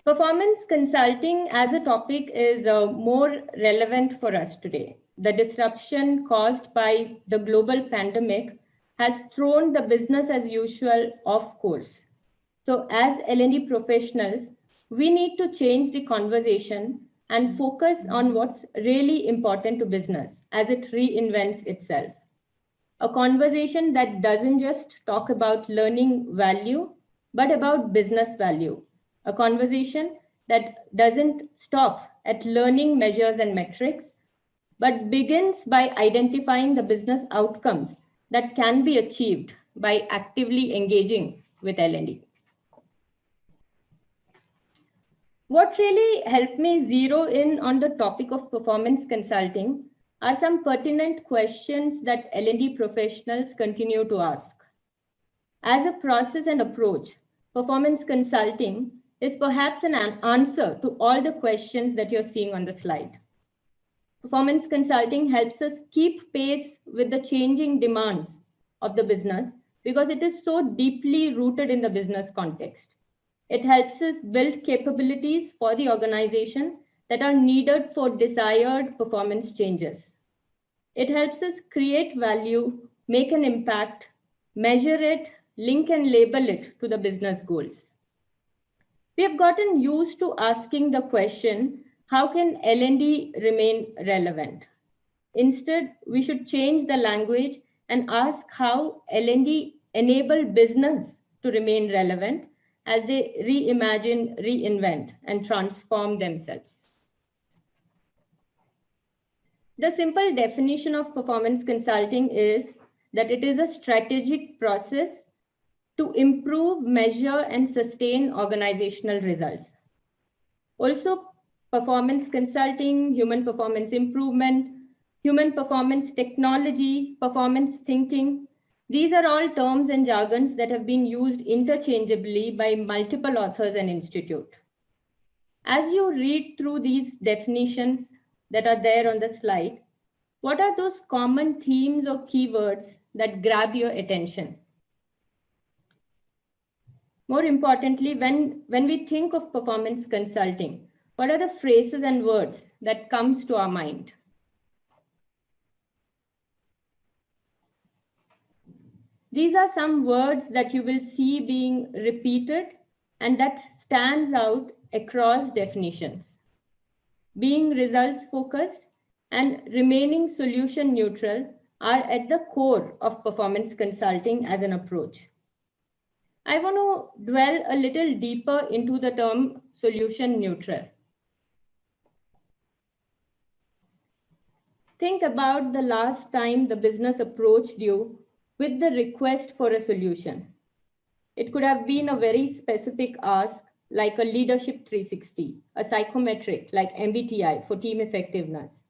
Performance consulting as a topic is more relevant for us today. The disruption caused by the global pandemic has thrown the business as usual off course. So as L&D professionals, we need to change the conversation and focus on what's really important to business as it reinvents itself. A conversation that doesn't just talk about learning value, but about business value. A conversation that doesn't stop at learning measures and metrics, but begins by identifying the business outcomes that can be achieved by actively engaging with L&D. What really helped me zero in on the topic of performance consulting are some pertinent questions that L&D professionals continue to ask. As a process and approach, performance consulting is perhaps an answer to all the questions that you're seeing on the slide. Performance consulting helps us keep pace with the changing demands of the business because it is so deeply rooted in the business context. It helps us build capabilities for the organization that are needed for desired performance changes. It helps us create value, make an impact, measure it, link and label it to the business goals. We have gotten used to asking the question, how can L&D remain relevant? Instead, we should change the language and ask how L&D enable business to remain relevant as they reimagine, reinvent, and transform themselves. The simple definition of performance consulting is that it is a strategic process to improve, measure, and sustain organizational results. Also, performance consulting, human performance improvement, human performance technology, performance thinking, these are all terms and jargons that have been used interchangeably by multiple authors and institutes. As you read through these definitions that are there on the slide, what are those common themes or keywords that grab your attention? More importantly, when we think of performance consulting, what are the phrases and words that comes to our mind? These are some words that you will see being repeated and that stands out across definitions. Being results focused and remaining solution neutral are at the core of performance consulting as an approach. I want to dwell a little deeper into the term solution neutral. Think about the last time the business approached you with the request for a solution. It could have been a very specific ask like a leadership 360, a psychometric like MBTI for team effectiveness,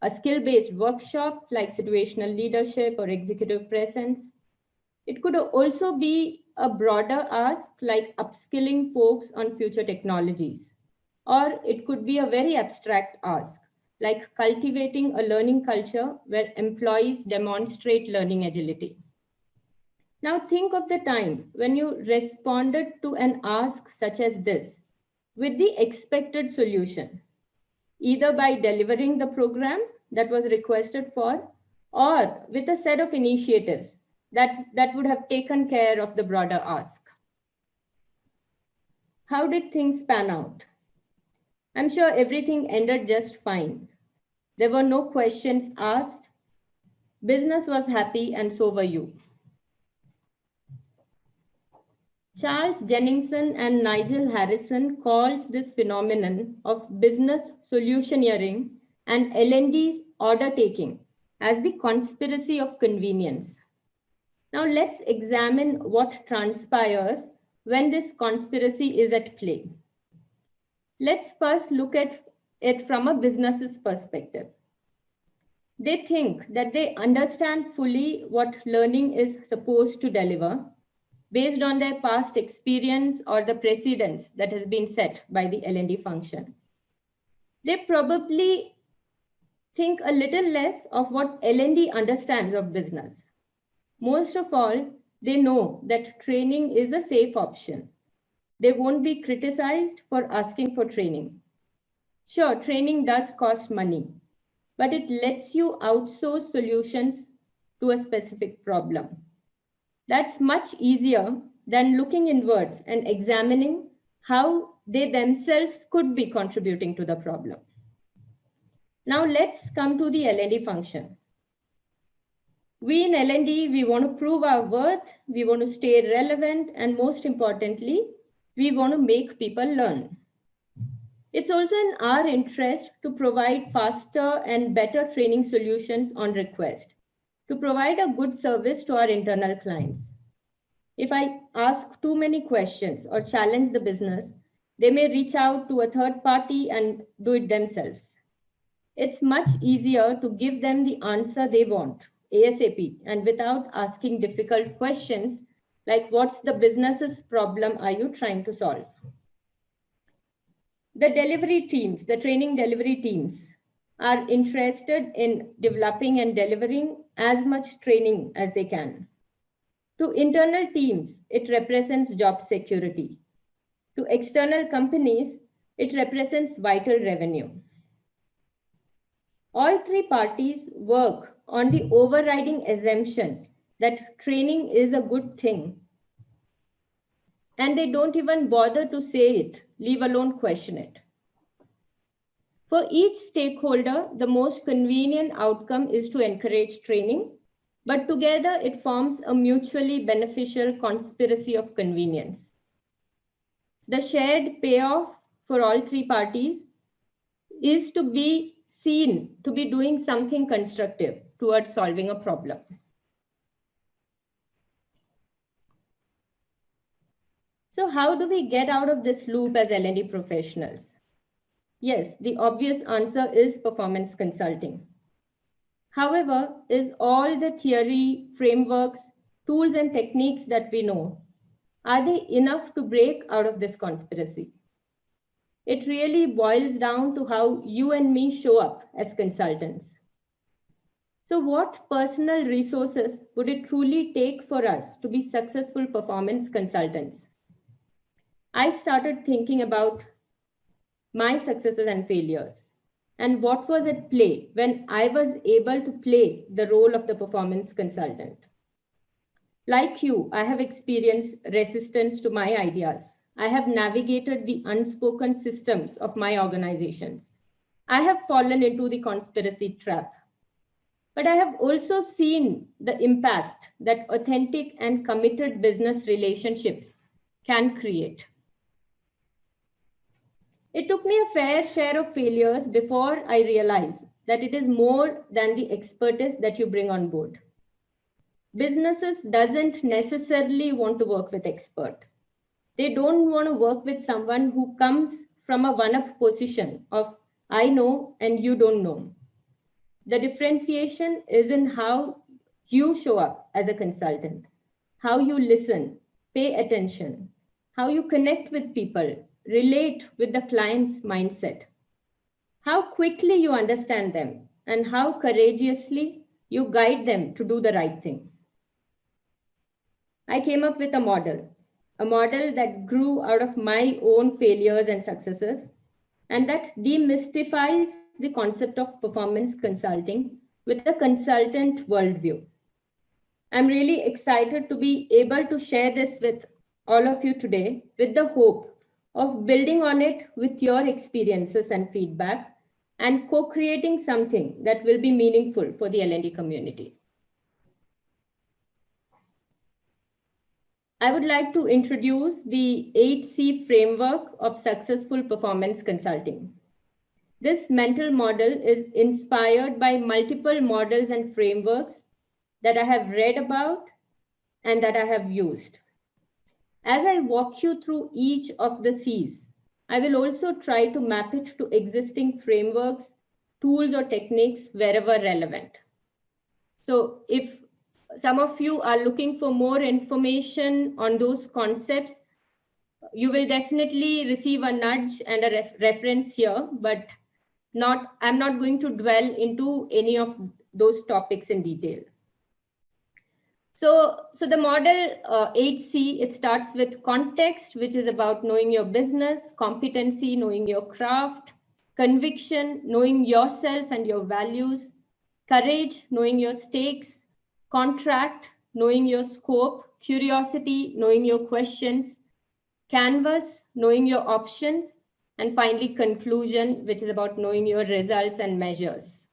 a skill-based workshop like situational leadership or executive presence. It could also be a broader ask like upskilling folks on future technologies, or it could be a very abstract ask like cultivating a learning culture where employees demonstrate learning agility. Now think of the time when you responded to an ask such as this with the expected solution, either by delivering the program that was requested for or with a set of initiatives that would have taken care of the broader ask. How did things pan out? I'm sure everything ended just fine. There were no questions asked. Business was happy and so were you. Charles Jenningson and Nigel Harrison calls this phenomenon of business solutioneering and L&D's order taking as the conspiracy of convenience. Now let's examine what transpires when this conspiracy is at play. Let's first look at it from a business's perspective. They think that they understand fully what learning is supposed to deliver based on their past experience or the precedence that has been set by the L&D function. They probably think a little less of what L&D understands of business. Most of all, they know that training is a safe option. They won't be criticized for asking for training. Sure, training does cost money, but it lets you outsource solutions to a specific problem. That's much easier than looking inwards and examining how they themselves could be contributing to the problem. Now let's come to the L&D function. We in L&D, we want to prove our worth, we want to stay relevant, and most importantly, we want to make people learn. It's also in our interest to provide faster and better training solutions on request, to provide a good service to our internal clients. If I ask too many questions or challenge the business, they may reach out to a third party and do it themselves. It's much easier to give them the answer they want ASAP and without asking difficult questions like what's the business's problem are you trying to solve? The delivery teams, the training delivery teams are interested in developing and delivering as much training as they can. To internal teams, it represents job security. To external companies, it represents vital revenue. All three parties work on the overriding assumption that training is a good thing. And they don't even bother to say it, leave alone question it. For each stakeholder, the most convenient outcome is to encourage training, but together it forms a mutually beneficial conspiracy of convenience. The shared payoff for all three parties is to be seen to be doing something constructive towards solving a problem. So how do we get out of this loop as L&D professionals? Yes, the obvious answer is performance consulting. However, is all the theory, frameworks, tools, and techniques that we know, are they enough to break out of this conspiracy? It really boils down to how you and me show up as consultants. So what personal resources would it truly take for us to be successful performance consultants? I started thinking about my successes and failures and what was at play when I was able to play the role of the performance consultant. Like you, I have experienced resistance to my ideas. I have navigated the unspoken systems of my organizations. I have fallen into the conspiracy trap. But I have also seen the impact that authentic and committed business relationships can create. It took me a fair share of failures before I realized that it is more than the expertise that you bring on board. Businesses doesn't necessarily want to work with expert. They don't want to work with someone who comes from a one-up position of I know and you don't know. The differentiation is in how you show up as a consultant, how you listen, pay attention, how you connect with people, relate with the client's mindset, how quickly you understand them, and how courageously you guide them to do the right thing. I came up with a model that grew out of my own failures and successes, and that demystifies the concept of performance consulting with a consultant worldview. I'm really excited to be able to share this with all of you today with the hope of building on it with your experiences and feedback and co-creating something that will be meaningful for the L&D community. I would like to introduce the 8C framework of successful performance consulting. This mental model is inspired by multiple models and frameworks that I have read about and that I have used. As I walk you through each of the C's, I will also try to map it to existing frameworks, tools, or techniques wherever relevant. So if some of you are looking for more information on those concepts, you will definitely receive a nudge and a reference here, but I'm not going to dwell into any of those topics in detail. So the model 𝘁𝐶, it starts with context, which is about knowing your business, competency, knowing your craft, conviction, knowing yourself and your values, courage, knowing your stakes, contract, knowing your scope, curiosity, knowing your questions, canvas, knowing your options, and finally conclusion, which is about knowing your results and measures.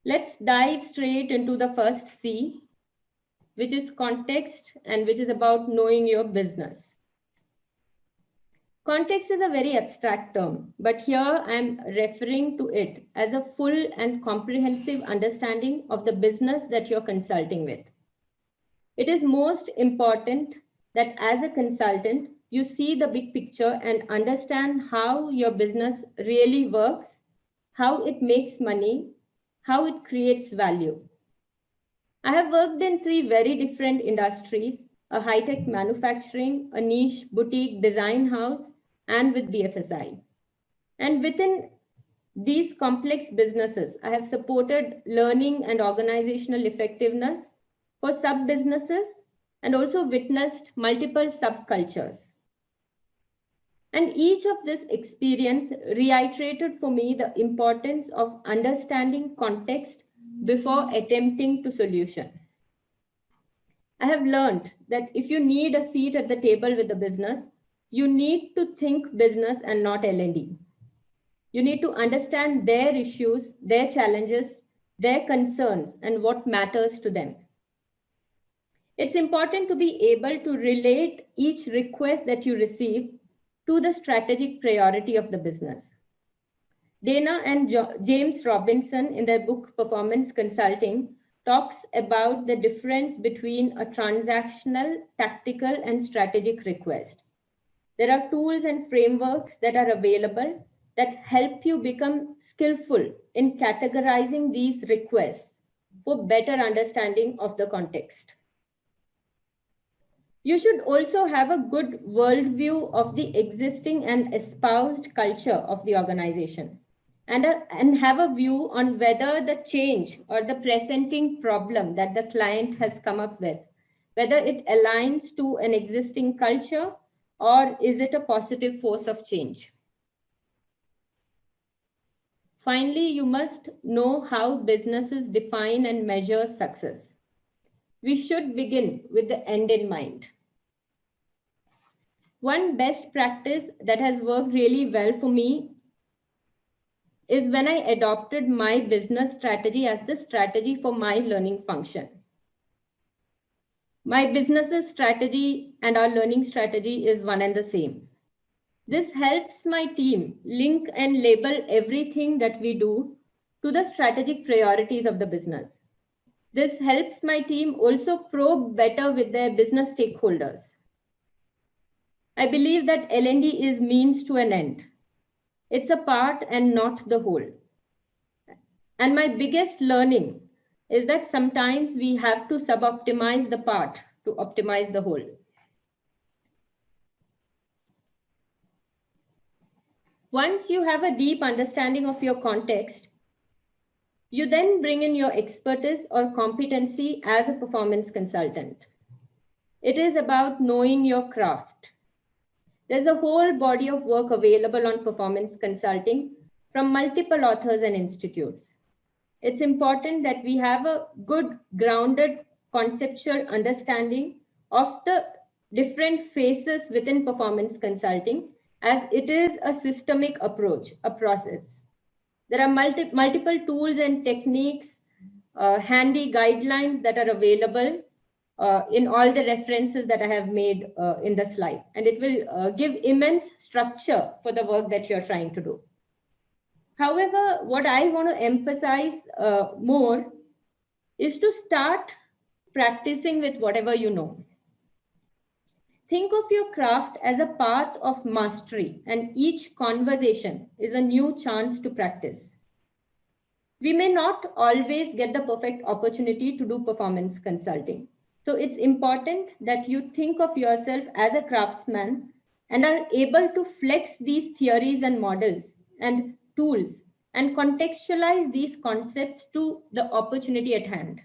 Let's dive straight into the first C, which is context and which is about knowing your business. Context is a very abstract term, but here I'm referring to it as a full and comprehensive understanding of the business that you're consulting with. It is most important that as a consultant, you see the big picture and understand how your business really works, how it makes money, how it creates value. I have worked in 3 very different industries, a high-tech manufacturing, a niche boutique design house, and with BFSI. And within these complex businesses, I have supported learning and organizational effectiveness for sub-businesses and also witnessed multiple subcultures. And each of this experience reiterated for me the importance of understanding context before attempting to solution. I have learned that if you need a seat at the table with the business, you need to think business and not L&D. You need to understand their issues, their challenges, their concerns, and what matters to them. It's important to be able to relate each request that you receive to the strategic priority of the business. Dana and James Robinson, in their book Performance Consulting, talks about the difference between a transactional, tactical, and strategic request. There are tools and frameworks that are available that help you become skillful in categorizing these requests for better understanding of the context. You should also have a good worldview of the existing and espoused culture of the organization and have a view on whether the change or the presenting problem that the client has come up with, whether it aligns to an existing culture or is it a positive force of change. Finally, you must know how businesses define and measure success. We should begin with the end in mind. One best practice that has worked really well for me is when I adopted my business strategy as the strategy for my learning function. My business's strategy and our learning strategy is one and the same. This helps my team link and label everything that we do to the strategic priorities of the business. This helps my team also probe better with their business stakeholders. I believe that L&D is means to an end. It's a part and not the whole. And my biggest learning is that sometimes we have to sub-optimize the part to optimize the whole. Once you have a deep understanding of your context, you then bring in your expertise or competency as a performance consultant. It is about knowing your craft. There's a whole body of work available on performance consulting from multiple authors and institutes. It's important that we have a good grounded conceptual understanding of the different phases within performance consulting, as it is a systemic approach, a process. There are multiple tools and techniques, handy guidelines that are available in all the references that I have made in the slide. And it will give immense structure for the work that you're trying to do. However, what I want to emphasize more is to start practicing with whatever you know. Think of your craft as a path of mastery, and each conversation is a new chance to practice. We may not always get the perfect opportunity to do performance consulting. So it's important that you think of yourself as a craftsman and are able to flex these theories and models and tools and contextualize these concepts to the opportunity at hand.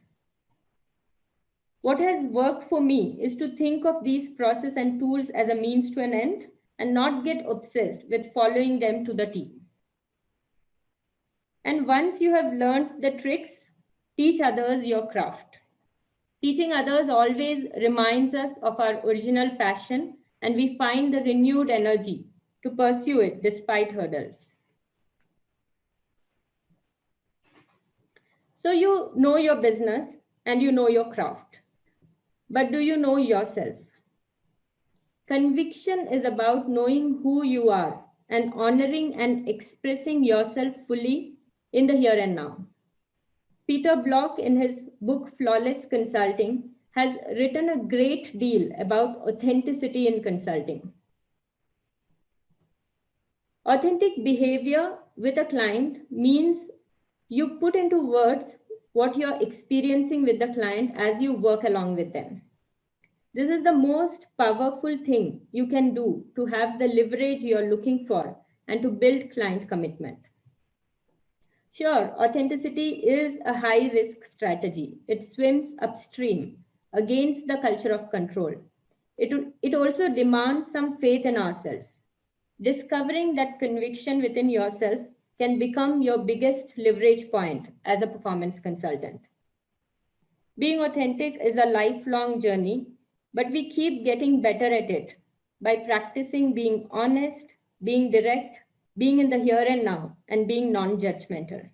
What has worked for me is to think of these processes and tools as a means to an end and not get obsessed with following them to the T. And once you have learned the tricks, teach others your craft. Teaching others always reminds us of our original passion, and we find the renewed energy to pursue it despite hurdles. So you know your business and you know your craft, but do you know yourself? Conviction is about knowing who you are and honoring and expressing yourself fully in the here and now. Peter Block, in his book Flawless Consulting, has written a great deal about authenticity in consulting. Authentic behavior with a client means you put into words what you're experiencing with the client as you work along with them. This is the most powerful thing you can do to have the leverage you're looking for and to build client commitment. Sure, authenticity is a high-risk strategy. It swims upstream against the culture of control. It also demands some faith in ourselves. Discovering that conviction within yourself can become your biggest leverage point as a performance consultant. Being authentic is a lifelong journey, but we keep getting better at it by practicing being honest, being direct, being in the here and now, and being non-judgmental.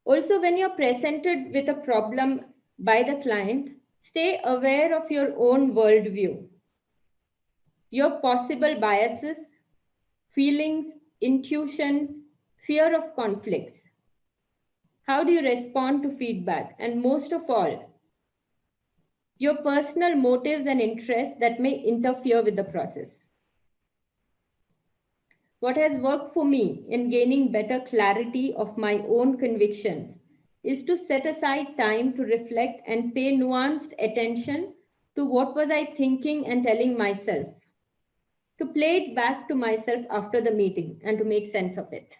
Also, when you're presented with a problem by the client, stay aware of your own worldview, your possible biases, feelings, intuitions, fear of conflicts. How do you respond to feedback? And most of all, your personal motives and interests that may interfere with the process. What has worked for me in gaining better clarity of my own convictions is to set aside time to reflect and pay nuanced attention to what was I thinking and telling myself, to play it back to myself after the meeting and to make sense of it.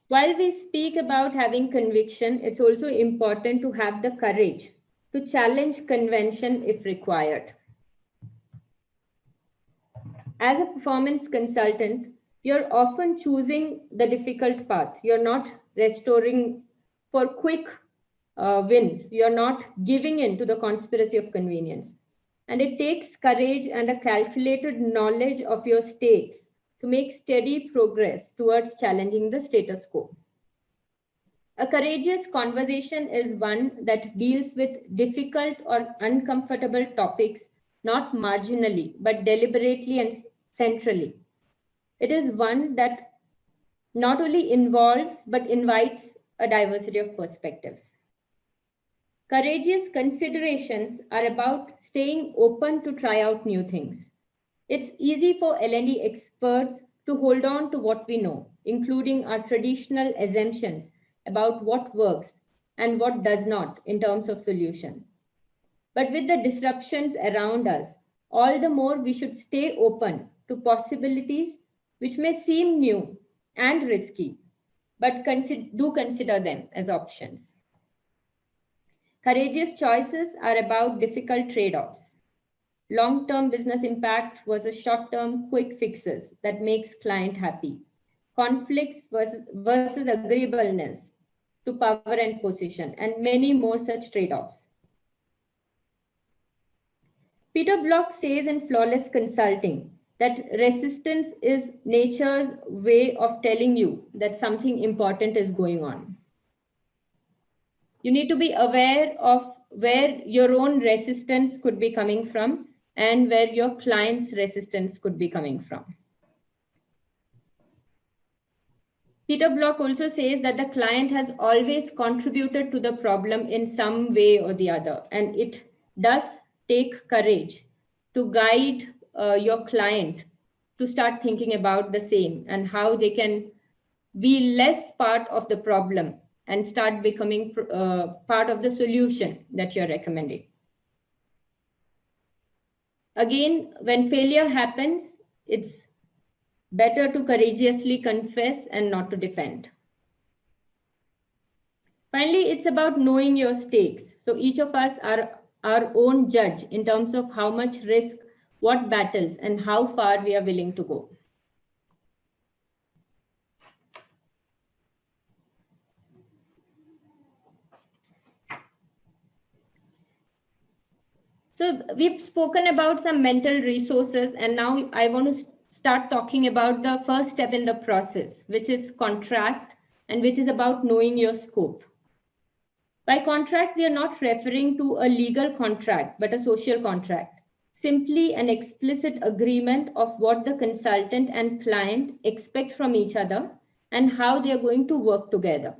While we speak about having conviction, it's also important to have the courage to challenge convention if required. As a performance consultant, you're often choosing the difficult path. You're not restoring for quick wins. You're not giving in to the conspiracy of convenience. And it takes courage and a calculated knowledge of your stakes to make steady progress towards challenging the status quo. A courageous conversation is one that deals with difficult or uncomfortable topics, not marginally, but deliberately and centrally. It is one that not only involves, but invites a diversity of perspectives. Courageous considerations are about staying open to try out new things. It's easy for L&D experts to hold on to what we know, including our traditional assumptions about what works and what does not in terms of solution. But with the disruptions around us, all the more we should stay open to possibilities which may seem new and risky, but do consider them as options. Courageous choices are about difficult trade-offs. Long-term business impact versus short-term quick fixes that makes client happy. Conflicts versus agreeableness to power and position, and many more such trade-offs. Peter Block says in Flawless Consulting that resistance is nature's way of telling you that something important is going on. You need to be aware of where your own resistance could be coming from and where your client's resistance could be coming from. Peter Block also says that the client has always contributed to the problem in some way or the other, and it does take courage to guide your client to start thinking about the same and how they can be less part of the problem and start becoming part of the solution that you're recommending. Again, when failure happens, it's better to courageously confess and not to defend. Finally, it's about knowing your stakes. So each of us are our own judge in terms of how much risk, what battles, and how far we are willing to go. So we've spoken about some mental resources, and now I want to start talking about the first step in the process, which is contract, and which is about knowing your scope. By contract, we are not referring to a legal contract, but a social contract, simply an explicit agreement of what the consultant and client expect from each other and how they are going to work together.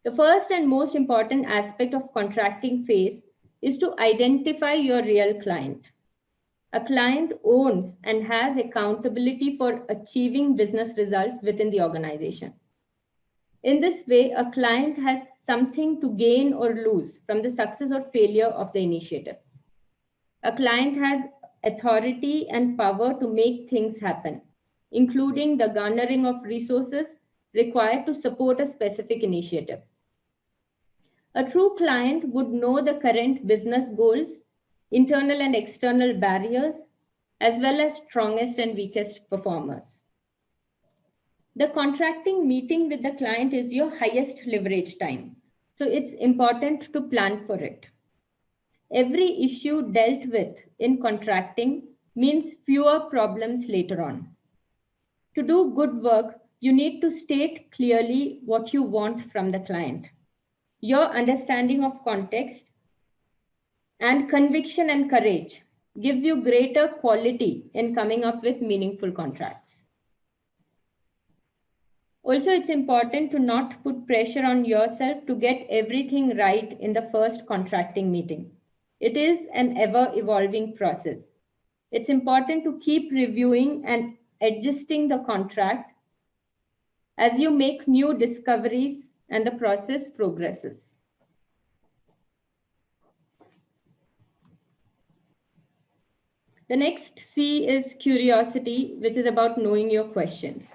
The first and most important aspect of contracting phase is to identify your real client. A client owns and has accountability for achieving business results within the organization. In this way, a client has something to gain or lose from the success or failure of the initiative. A client has authority and power to make things happen, including the garnering of resources required to support a specific initiative. A true client would know the current business goals, internal and external barriers, as well as strongest and weakest performers. The contracting meeting with the client is your highest leverage time, so it's important to plan for it. Every issue dealt with in contracting means fewer problems later on. To do good work, you need to state clearly what you want from the client. Your understanding of context and conviction and courage gives you greater quality in coming up with meaningful contracts. Also, it's important to not put pressure on yourself to get everything right in the first contracting meeting. It is an ever-evolving process. It's important to keep reviewing and adjusting the contract as you make new discoveries and the process progresses. The next C is curiosity, which is about knowing your questions.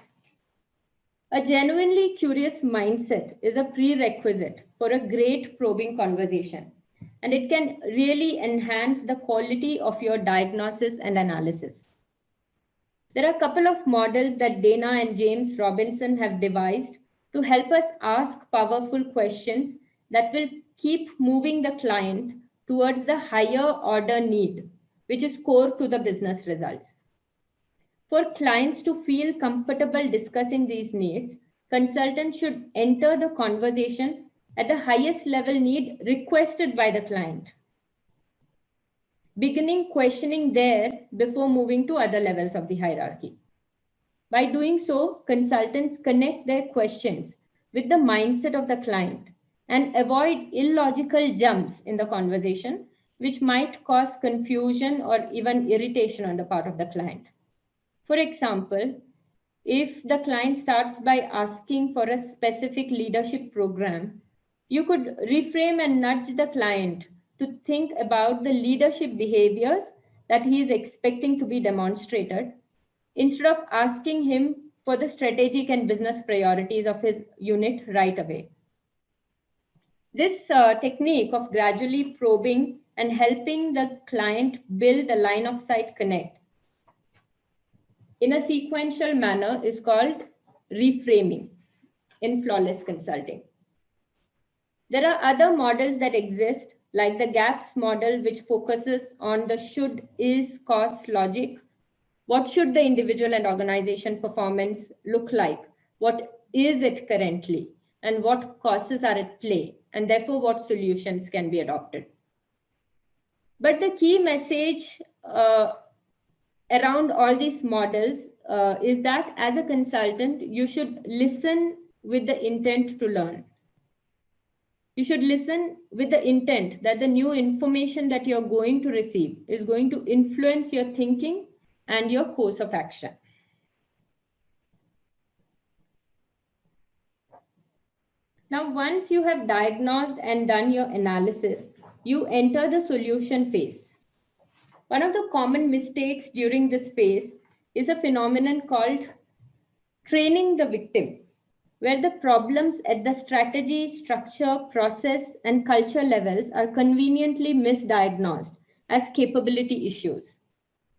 A genuinely curious mindset is a prerequisite for a great probing conversation, and it can really enhance the quality of your diagnosis and analysis. There are a couple of models that Dana and James Robinson have devised to help us ask powerful questions that will keep moving the client towards the higher order need, which is core to the business results. For clients to feel comfortable discussing these needs, consultants should enter the conversation at the highest level need requested by the client, beginning questioning there before moving to other levels of the hierarchy. By doing so, consultants connect their questions with the mindset of the client and avoid illogical jumps in the conversation, which might cause confusion or even irritation on the part of the client. For example, if the client starts by asking for a specific leadership program, you could reframe and nudge the client to think about the leadership behaviors that he is expecting to be demonstrated, instead of asking him for the strategic and business priorities of his unit right away. This technique of gradually probing and helping the client build the line of sight connect in a sequential manner is called reframing in flawless consulting. There are other models that exist, like the GAPS model, which focuses on the should, is, cost logic. What should the individual and organization performance look like? What is it currently? And what causes are at play? And therefore, what solutions can be adopted? But the key message around all these models is that as a consultant, you should listen with the intent to learn. You should listen with the intent that the new information that you're going to receive is going to influence your thinking and your course of action. Now, once you have diagnosed and done your analysis, you enter the solution phase. One of the common mistakes during this phase is a phenomenon called training the victim. where the problems at the strategy, structure, process, and culture levels are conveniently misdiagnosed as capability issues,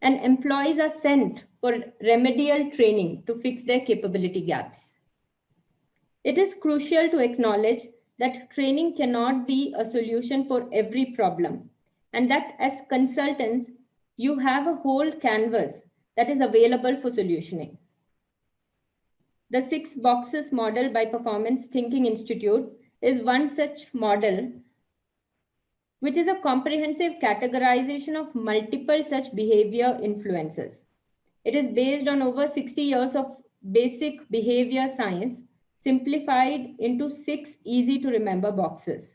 and employees are sent for remedial training to fix their capability gaps. It is crucial to acknowledge that training cannot be a solution for every problem, and that as consultants, you have a whole canvas that is available for solutioning. The 6 boxes model by Performance Thinking Institute is one such model, which is a comprehensive categorization of multiple such behavior influences. It is based on over 60 years of basic behavior science, simplified into 6 easy to remember boxes.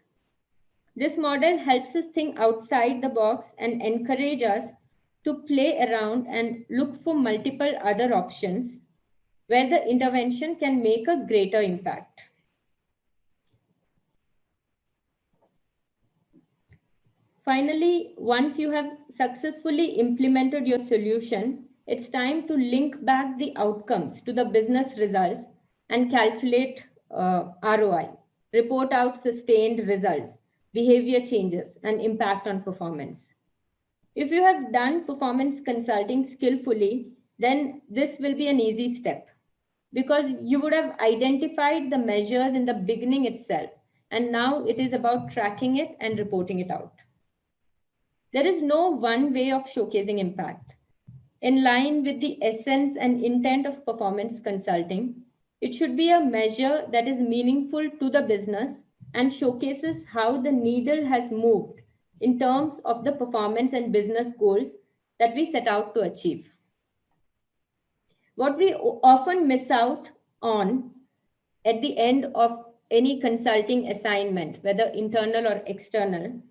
This model helps us think outside the box and encourage us to play around and look for multiple other options where the intervention can make a greater impact. Finally, once you have successfully implemented your solution, it's time to link back the outcomes to the business results and calculate ROI, report out sustained results, behavior changes, and impact on performance. If you have done performance consulting skillfully, then this will be an easy step, because you would have identified the measures in the beginning itself, and now it is about tracking it and reporting it out. There is no one way of showcasing impact. In line with the essence and intent of performance consulting, it should be a measure that is meaningful to the business and showcases how the needle has moved in terms of the performance and business goals that we set out to achieve. What we often miss out on at the end of any consulting assignment, whether internal or external,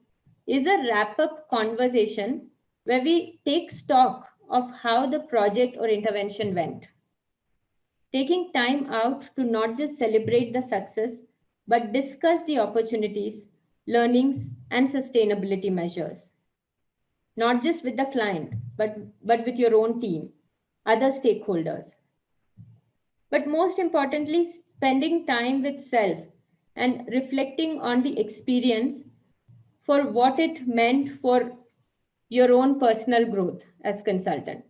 is a wrap-up conversation where we take stock of how the project or intervention went. Taking time out to not just celebrate the success, but discuss the opportunities, learnings, and sustainability measures. Not just with the client, but with your own team, other stakeholders. But most importantly, spending time with self and reflecting on the experience for what it meant for your own personal growth as consultant.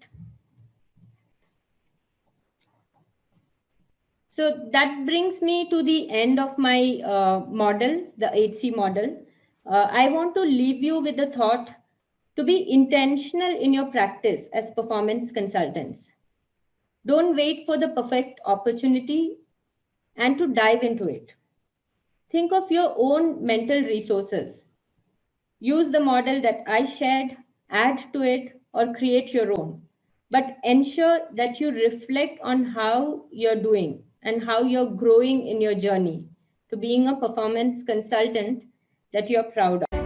So that brings me to the end of my model, the 8C model. I want to leave you with the thought to be intentional in your practice as performance consultants. Don't wait for the perfect opportunity and to dive into it. Think of your own mental resources. Use the model that I shared, add to it, or create your own. But ensure that you reflect on how you're doing and how you're growing in your journey to being a performance consultant that you're proud of.